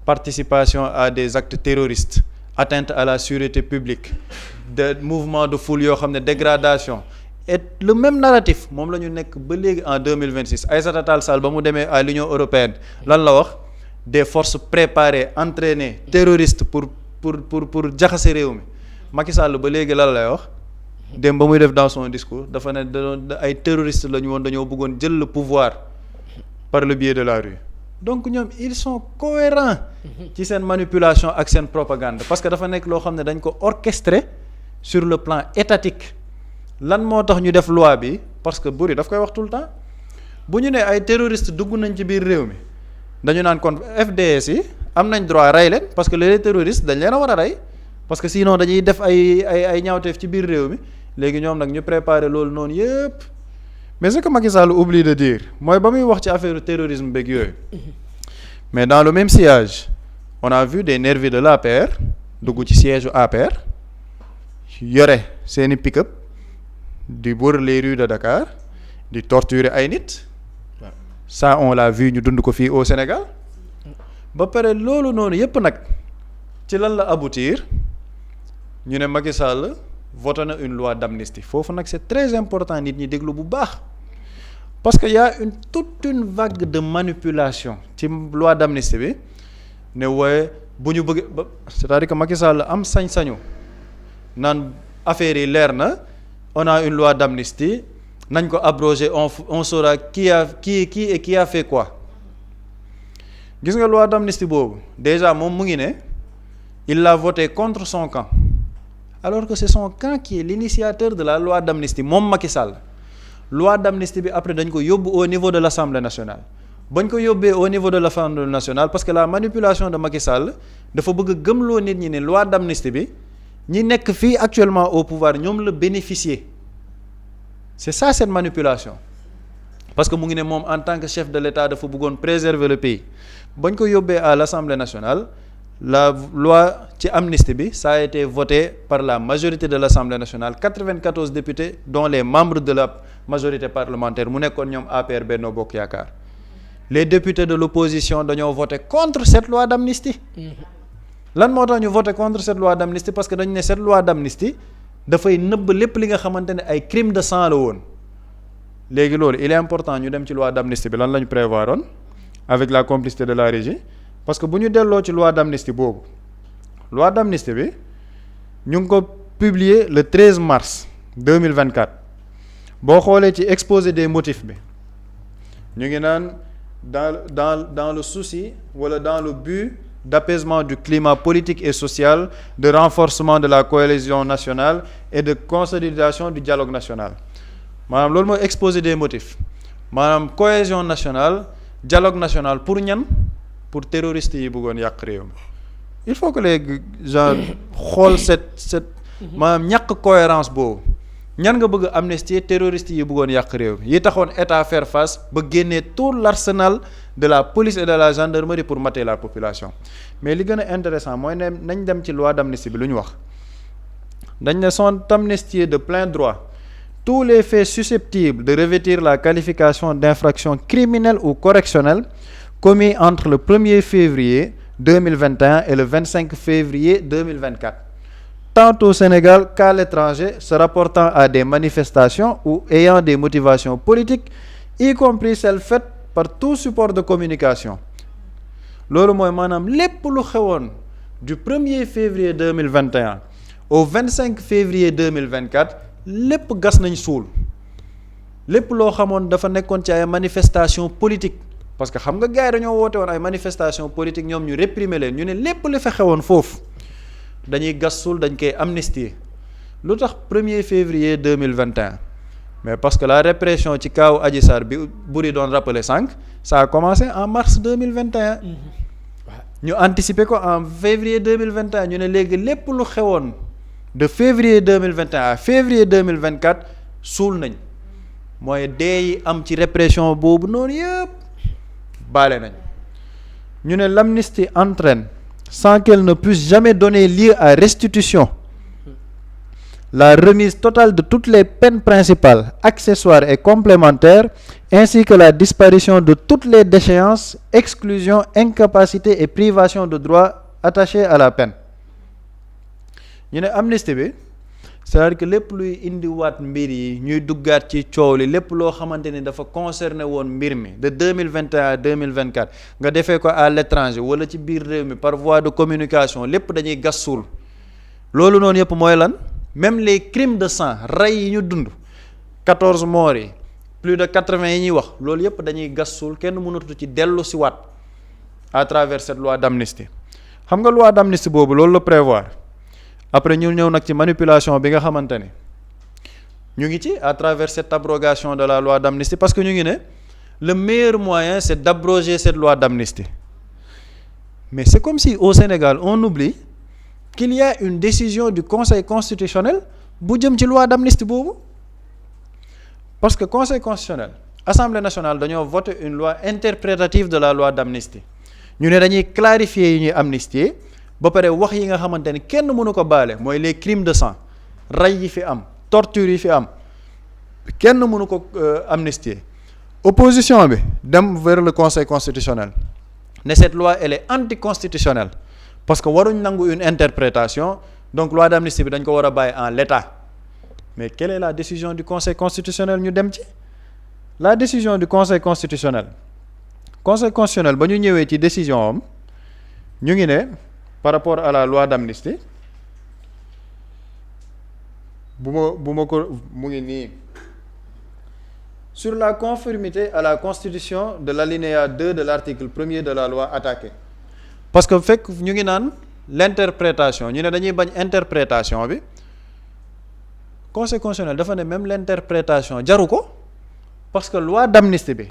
participation à des actes terroristes, atteinte à la sûreté publique, des mouvements de foule yoo xam ne dégradation. Et le même narratif moom la ñu nekk ba léegi en 2026 Aïssata Tall Sall ba mu demee à l'Union européenne lan la wax des forces préparées entraînées terroristes pour jaxase réew mi. Macky Sall ba léegi lan lay wax dem ba muy def dans son discours dafa ne ay terroristes la ñu woon dañoo bëggoon jël le pouvoir par le biais de la rue. Donc ñoom ils sont cohérents ci seen manipulation ak seen propagande parce que dafa nekk loo xam ne dañ ko orchestré sur le plan étatique. Lan moo tax ñu def loi bi parce que Buri daf koy wax tout le temps bu ñu ne ay terroristes dugg nañ ci biir réew mi dañu naan kon FDS yi am nañ droit rey leen parce que les terroristes dañ leen a war a rey parce que sinon dañuy def ay ñaawteef ci biir réew mi léegi ñoom nag ñu préparer loolu noonu yëpp. Mais ce que Macky Sall oublie de dire mooy ba muy wax ci affaire terrorisme beeg yooyu mais dans le même sillage on a vu des nervis de l'APR dugg ci siège u APR yore seeni pick-up di wër les rues de Dakar di torturer ay nit ça on l'a vu ñu dund ko fii au Sénégal ba pare loolu noonu yépp nag ci lan la aboutir ñu ne Macky Sall voté na une loi d'amnistie foofu nag c'est très important nit ñi déglu bu baax parce que y a toute une vague de manipulation ci loi d'amnistie bi ne wooye bu ñu bëgg c'est-à-dire que Macky Sall am sañ-sañu naan affaire yi leer na on a une loi d'amnistie nañ ko abroger on saura qui a fait quoi. Gis nga loi d'amnistie boobu déjà moom mu ngi ne il l'a voté contre son camp alors que c'est son camp qui est l'initiateur de la loi d'amnistie moom Macky Sall. Loi d'amnistie bi après dañ ko yóbbu au niveau de l'Assemblée nationale bañ ko yóbbee au niveau de l'Assemblée nationale parce que la manipulation de Macky Sall dafa bëgg a gëmloo nit ñi ne loi d'amnistie bi ñi nekk fii actuellement au pouvoir ñoom la bénéficier c'est ça cette manipulation parce que mu ngi ne moom en tant que chef de l'État dafa bëggoon préserver le pays bañ ko yóbbee à l'Assemblée nationale la loi ci amnistie bi ça a été voté par la majorité de l'Assemblée nationale 94 députés dont les membres de la majorité parlementaire mu nekkoon ñoom APR Benno Bokk Yaakaar les députés de l'opposition dañoo voté contre cette loi d'amnistie lan moo tax ñu voté contre cette loi d'amnistie parce que dañu ne cette loi d'amnistie dafay nëbb lépp li nga xamante ne ay crimes de sang la woon léegi loolu il est important ñu dem ci loi d'amnistie bi lan la ñu prévoiroon avec la complicité de la régie parce que bu ñu delloo ci loi d'amnistie boobu loi d'amnistie bi ñu ngi ko publier le 13 mars 2024 boo xoolee ci exposé des motifs bi ñu ngi naan dans le souci wala dans le but d'apaisement du climat politique et social, de renforcement de la cohésion nationale et de consolidation du dialogue national. maanaam loolu mooy exposé des motifs maanaam cohésion nationale dialogue national pour ñan pour terroristes yi bëggoon yàq réew mi il faut que les gens xool cette maanaam ñàkk cohérence boobu ñan nga bëgg amnistie terroristes yi bëggoon yàq réew mi yi taxoon état faire face ba génnee tout l'arsenal de la police et de la gendarmerie pour mater la population mais li gën a intéressant mooy ne nañ dem ci loi d'amnistie bi lu ñu wax dañ ne sont amnistiés de plein droit tous les faits susceptibles de revêtir la qualification d'infraction criminelle ou correctionnelle commis entre le 1er février 2021 et le 25 février 2024 tant au Sénégal qu'à l'étranger se rapportant à des manifestations ou ayant des motivations politiques y compris celles faites par tout support de communication loolu mooy maanaam lépp lu xewoon du 1er février 2021 au 25 février 2024 lépp gas nañ suul lépp loo xamoon dafa nekkoon ci ay manifestations politiques parce que xam nga gars yi dañoo woote woon ay manifestations politiques ñoom ñu réprimer leen ñu ne lépp li fa xewoon foofu dañuy gas suul dañ koy amnistier lu tax 1er février 2021 mais parce que la répression ci kaawu Adji Sarr bi Buri doon rappeler sànq ça a commencé en mars 2021 ñu anticiper ko en février 2021 ñu ne léegi lépp lu xewoon de février 2021 à février 2024 suul nañ mooy dee yi am ci répression boobu noonu yëpp baale nañ ñu ne l'amnistie entraîne sans qu'elle ne puisse jamais donner lieu à restitution la remise totale de toutes les peines principales, accessoires et complémentaires, ainsi que la disparition de toutes les déchéances, exclusions, incapacités et privations de droits attachés à la peine. ñu ne amnistie bi c'est-à-dire que lépp luy indiwaat mbir yi ñuy duggaat ci coow li lépp loo xamante ni dafa concerné woon mbir mi de 2021 à 2024 nga defee ko à l'étranger wala ci biir réew mi par voie de communication lépp dañuy gas suul loolu noonu yëpp mooy lan même les crimes de sang rey yi ñu dund 14 morts yi plus de 80 yi ñuy wax loolu yëpp dañuy gas suul kenn mënatu ci dellu si waat à travers cette loi d'amnistie xam nga loi d'amnistie boobu loolu la prévoir après ñu ñëw nag ci manipulation bi nga xamante ne ñu ngi ci à travers cette abrogation de la loi d'amnistie parce que ñu ngi ne le meilleur moyen c'est d'abroger cette loi d'amnistie mais c'est comme si au Sénégal on oublie qu'il y a une décision du Conseil constitutionnel bu jëm ci loi d'amnistie boobu parce que Conseil constitutionnel Assemblée nationale dañoo voter une loi interprétative de la loi d'amnistie ñu ne dañuy clarifier yi ñuy amnistier ba pare wax yi nga xamante ni kenn mënu ko baale mooy les crimes de sang rey yi fi am torture yi fi am kenn mënu ko amnistier opposition bi dem vers le Conseil constitutionnel ne cette loi elle est anticonstitutionnelle parce que waruñ nangu une interprétation donc loi d'amnistie bi dañ ko war a bàyyi en l'état mais quelle est la décision du Conseil constitutionnel ñu dem ci la décision du Conseil constitutionnel ba ñu ñëwee ci décision am ñu ngi ne par rapport à la loi d'amnistie bu ma ko mu ngi nii sur la conformité à la constitution de l'alinéa 2 de l'article 1er de la loi attaquée parce que fekk ñu ngi naan l'interprétation ñu ne dañuy bañ interprétation bi Conseil constitutionnel dafa ne même l'interprétation jaru ko parce que loi d'amnistie bi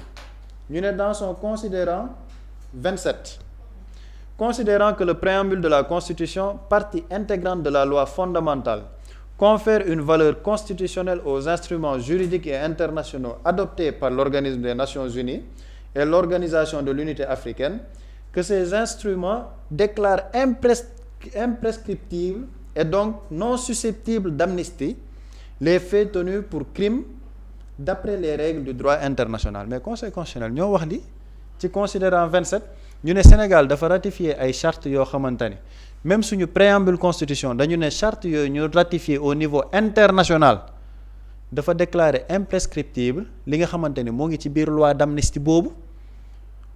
ñu ne dans son considérant 27 considérant que le préambule de la Constitution, partie intégrante de la loi fondamentale, confère une valeur constitutionnelle aux instruments juridiques et internationaux adoptés par l'Organisme des Nations Unies et l'Organisation de l'Unité africaine, que ces instruments déclarent imprescriptibles et donc non susceptibles d'amnistie les faits tenus pour crimes d'après les règles du droit international. Mais Conseil constitutionnel ñoo wax li ci considérant 27 ñu ne Sénégal dafa ratifier ay chartes yoo xamante ni même suñu préambule constitution dañu ne charte yooyu ñu ratifier au niveau international dafa déclarer imprescriptible li nga xamante ni moo ngi ci biir loi d'amnistie boobu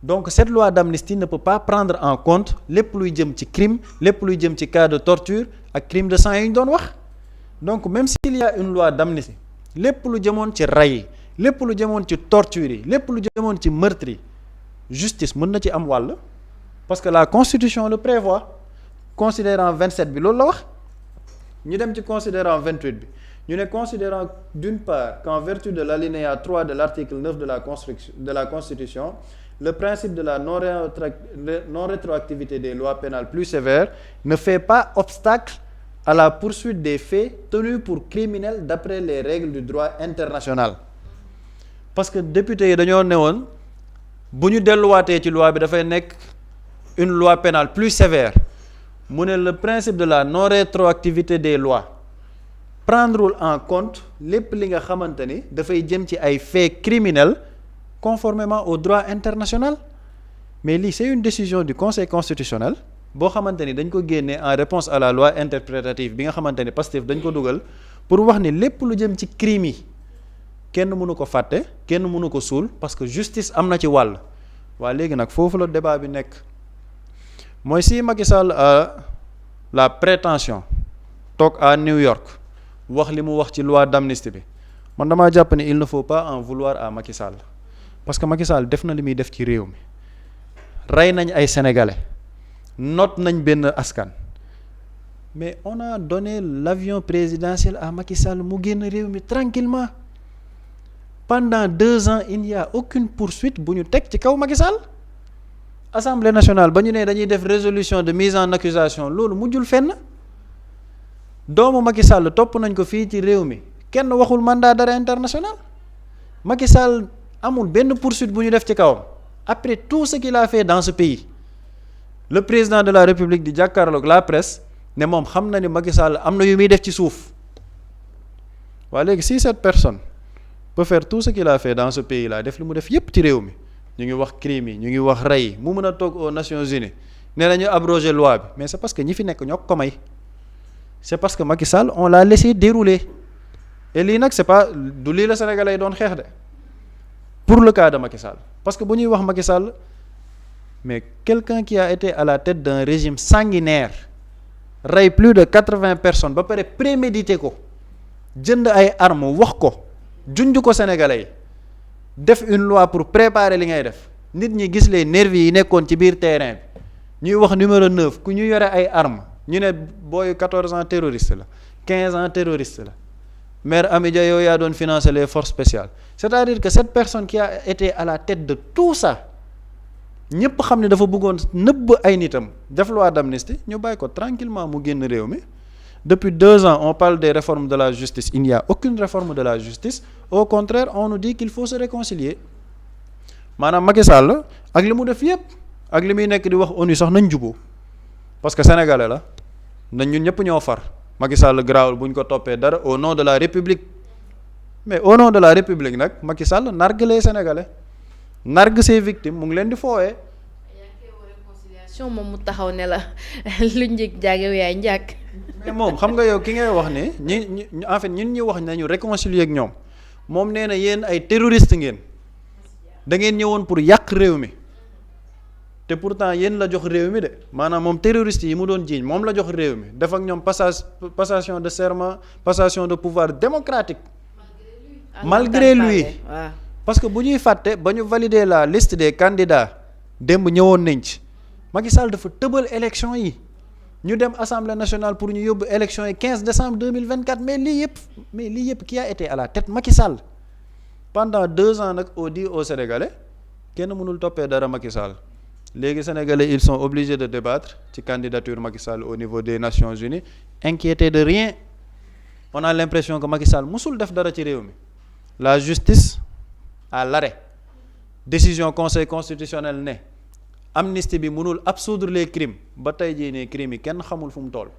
donc cette loi d'amnistie ne peut pas prendre en compte lépp luy jëm ci crime lépp luy jëm ci cas de torture ak crime de sang yi ñu doon wax donc même s'il y a une loi d'amnistie lépp lu jëmoon ci rey yi lépp lu jëmoon ci torture yi lépp lu jëmoon ci meurtre yi justice mën na ci am wàll parce que la constitution le prévoit considérant 27 bi loolu la wax ñu dem ci considérant 28 bi ñu ne considérant d'une part qu'en vertu de l'alinéa 3 de l'article 9 de la Constitution, le principe de la non-rétroactivité des lois pénales plus sévères ne fait pas obstacle à la poursuite des faits tenus pour criminels d'après les règles du droit international. Parce que député yi dañoo newoon bu ñu delluwaatee ci loi bi dafay nekk une loi pénale plus sévère mu ne le principe de la non-rétroactivité des lois prendrewul en compte lépp li nga xamante ni dafay jëm ci ay faits criminels conformément au droit international. Mais lii c'est une décision du Conseil constitutionnel boo xamante ni dañ ko génnee en réponse à la loi interprétative bi nga xamante ni Pastef dañ ko dugal pour wax ni lépp lu jëm ci crime yi kenn mënu ko fàtte kenn mënu ko suul parce que justice am na ci wàll. waa léegi nag foofu la débat bi nekk mooy si Macky Sall a la prétention toog à New York wax li mu wax ci loi d'amnistie bi man damaa jàpp ni il ne faut pas en vouloir à Macky Sall parce que Macky Sall def na li muy def ci réew mi rey nañ ay sénégalais noot nañ benn askan mais on a donné l'avion présidentiel à Macky Sall mu génn réew mi tranquillement pendant 2 ans il n'y a aucune poursuite bu ñu teg ci kaw Macky Sall. Assemblée nationale ba ñu ne dañuy def résolution de mise en accusation loolu mujjul fenn doomu Macky Sall topp nañ ko fii ci réew mi kenn waxul mandat d'arrêt international Macky Sall amul benn poursuite bu ñu def ci kawam après tout ce qu'il a fait dans ce pays le président de la République di jàkkaarloog la presse ne moom xam na ni Macky Sall am na yu muy def ci suuf waa léegi si cette personne peut faire tout ce qu'il a fait dans ce pays là def li mu def yépp ci réew mi ñu ngi wax crime yi ñu ngi wax rey yi mu mën a toog aux Nations Unies ne nañu abroger loi bi mais c'est parce que ñi fi nekk ñoo ko may c'est parce que Macky Sall on l'a laissé dérouler et lii nag c'est pas du lii la Sénégalais yi doon xeex de pour le cas de Macky Sall parce que bu ñuy wax Macky Sall mais quelqu'un qui a été à la tête d'un régime sanguinaire rey plus de 80 personnes ba pare prémédité ko jënd ay armes wax ko junj ko Sénégalais yi def une loi pour préparer li ngay def nit ñi gis les nervis yi nekkoon ci biir terrain bi ñuy wax numéro 9 ku ñu yore ay armes ñu ne booy 14 ans terroriste la 15 ans terroriste la maire Amidia yow yaa doon financer les forces spéciales c'est-à-dire que cette personne qui a été à la tête de tout ça ñëpp xam ne dafa bëggoon nëbb ay nitam def loi d'amnistie ñu bàyyi ko tranquillement mu génn réew mi depuis 2 ans on parle des réformes de la justice il n'y a aucune réforme de la justice au contraire on nous dit qu'il faut se réconcilier maanaam Macky Sall ak li mu def yépp ak li muy nekk di wax ONU sax nañ juboo parce que sénégalais la nañ ñun ñëpp ñoo far Macky Sall garaawul bu ñu ko toppee dara au nom de la république mais au nom de la république nag Macky Sall nargue les sénégalais nargue ses victimes mu ngi leen di foowee. moom mu taxaw ne la lu njëkk jaage yaay njàkk. mais moom xam nga yow ki ngay wax ne ñi en fait ñun ñi wax nañu réconcilier ak ñoom moom nee na yéen ay terroriste ngeen da ngeen ñëwoon pour yàq réew mi te pourtant yéen la jox réew mi de maanaam moom terroriste yi mu doon jiiñ moom la jox réew mi def ak ñoom passation de serment passation de pouvoir démocratique malgré lui parce que bu ñuy fàtte ba ñu valider la liste des candidats démb ñëwoon nañ ci Macky Sall dafa tëbal élection yi ñu dem assemblée nationale pour ñu yóbbu élection yi 15 décembre 2024 mais lii yëpp qui a été à la tête Macky Sall pendant 2 ans nag on dit aux Sénégalais kenn mënul toppee dara Macky Sall léegi Sénégalais ils sont obligés de débattre ci candidature Macky Sall au niveau des Nations Unies inquiétés de rien on a l'impression que Macky Sall musul def dara ci réew mi la justice à l'arrêt décision conseil constitutionnel ne amnistie bi mënul absoudre les crimes ba tey jii ne crimes yi kenn xamul fu mu toll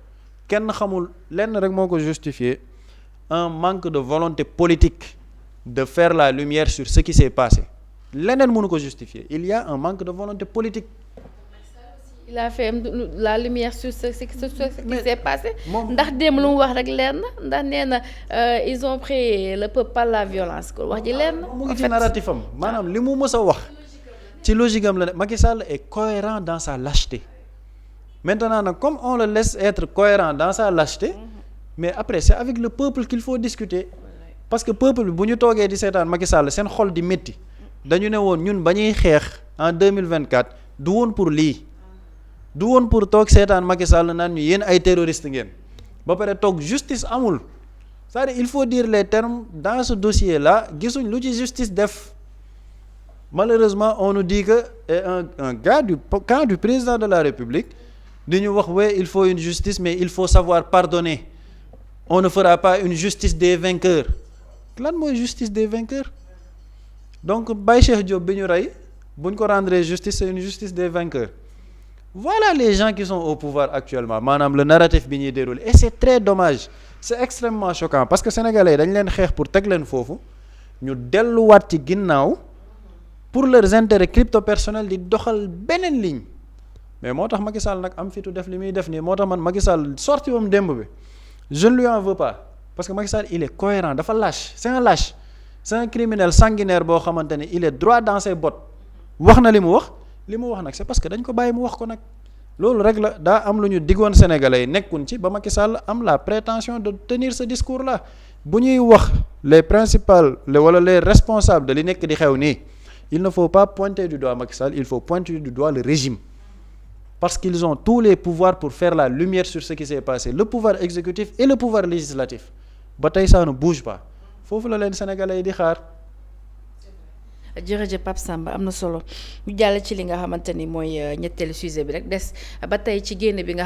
kenn xamul lenn rek moo ko justifier un manque de volonté politique de faire la lumière sur ce qui s'est passé leneen mënu ko justifier il y a un manque de volonté politique. il a fait la lumière sur ce qui s'est passé ndax démb lu mu wax rek leer na ndax nee na ils ont pris le peuple par la violence ko wax ji leer na. mu ngi ci narratif am maanaam li mu mës a wax ci logique am la ne Macky Sall est cohérent dans sa lâcheté maintenant nag comme on le laisse être cohérent dans sa lâcheté mais après c'est avec le peuple qu'il faut discuter parce que peuple bi bu ñu toogee di seetaan Macky Sall seen xol di métti dañu ne woon ñun ba ñuy xeex en 2024 du woon pour lii du woon pour toog seetaan Macky Sall naan ñu yéen ay terroriste ngeen ba pare toog justice amul c'est-à-dire il faut dire les termes dans ce dossier là gisuñ lu ci justice def. Malheureusement on nous dit que un gars du camp du président de la République di ñu wax ouais il faut une justice mais il faut savoir pardonner on ne fera pas une justice des vainqueurs lan mooy justice des vainqueurs donc Baye Cheikh Diop bi ñu rey bu ñu ko rendre justice c'est une justice des vainqueurs voilà les gens qui sont au pouvoir actuellement maanaam le narratif bi ñuy dérouler et c'est très dommage c'est extrêmement choquant parce que sénégalais dañ leen xeex pour teg leen foofu ñu delluwaat ci ginnaaw pour leurs intérêts crypto-personnels di doxal beneen ligne mais moo tax Macky Sall nag am fitu def li muy def nii moo tax man Macky Sall sorti wam démb bi je ne lui en veux pas parce que Macky Sall il est cohérent dafa lâche c'est un lâche c'est un criminel sanguinaire boo xamante ne il est droit dans ses bottes wax na li mu wax nag c'est parce que dañ ko bàyyi mu wax ko nag loolu rek la daa am lu ñu diggoon sénégalais yi nekkuñ ci ba Macky Sall am la prétention de tenir ce discours là bu ñuy wax les principaux wala les responsables de li nekk di xew nii il ne faut pas pointer du doigt Macky Sall il faut pointer du doigt le régime parce qu'ils ont tous les pouvoirs pour faire la lumière sur ce qui s'est passé le pouvoir exécutif et le pouvoir législatif ba tey ça ne bouge pas foofu la leen sénégalais yi di xaar. jërëjëf Pape Samba am na solo ñu jàll ci li nga xamante ni mooy ñetteelu sujet bi rek des ba tey ci génn bi nga